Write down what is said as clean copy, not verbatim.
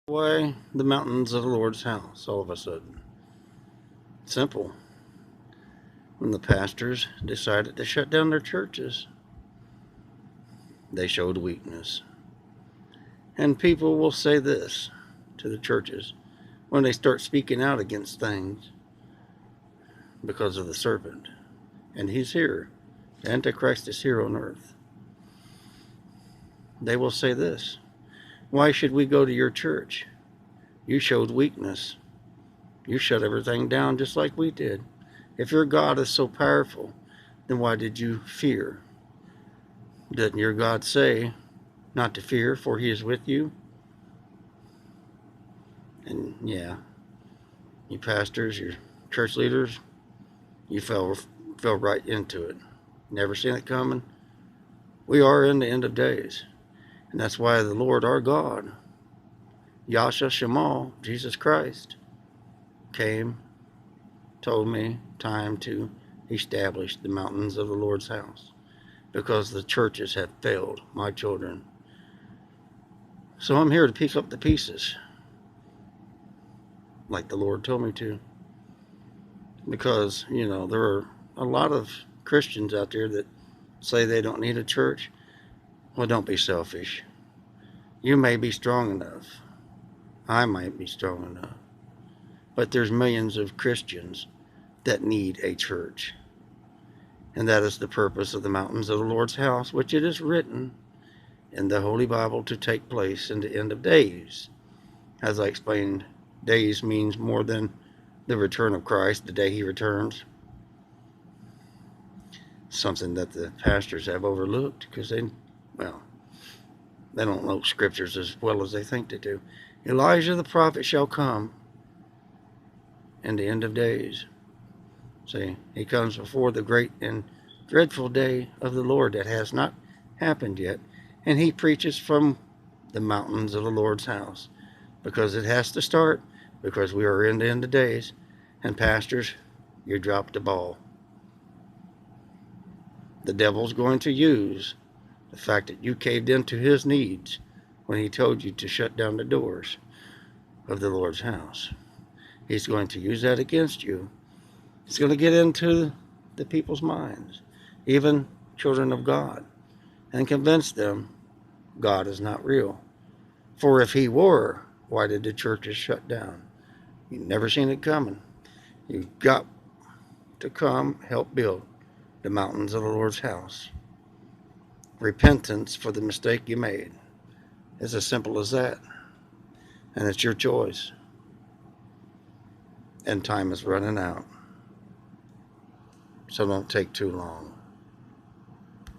Why the mountains of the Lord's house all of a sudden? Simple. When the pastors decided to shut down their churches, they showed weakness. And people will say this to the churches when they start speaking out against things because of the serpent. And he's here. The Antichrist is here on earth. They will say this: why should we go to your church? You showed weakness. You shut everything down just like we did. If your God is so powerful, then why did you fear? Didn't your God say not to fear, for he is with you? And yeah, you pastors, your church leaders, you fell right into it. Never seen it coming. We are in the end of days. And that's why the Lord our God, Yahshua Shemal, Jesus Christ, came, told me time to establish the mountains of the Lord's house, because the churches have failed my children. So I'm here to pick up the pieces, like the Lord told me to. Because, there are a lot of Christians out there that say they don't need a church. Well, don't be selfish. You may be strong enough. I might be strong enough. But there's millions of Christians that need a church. And that is the purpose of the mountains of the Lord's house, which it is written in the Holy Bible to take place in the end of days. As I explained, days means more than the return of Christ, the day he returns. Something that the pastors have overlooked because they don't know scriptures as well as they think they do. Elijah the prophet shall come in the end of days. See, he comes before the great and dreadful day of the Lord that has not happened yet. And he preaches from the mountains of the Lord's house, because it has to start, because we are in the end of days. And pastors, you dropped the ball. The devil's going to use the fact that you caved into his needs when he told you to shut down the doors of the Lord's house. He's going to use that against you. He's going to get into the people's minds, even children of God, and convince them God is not real. For if he were, why did the churches shut down? You've never seen it coming. You've got to come help build the mountains of the Lord's house. Repentance for the mistake you made. It's as simple as that. And it's your choice. And time is running out. So don't take too long.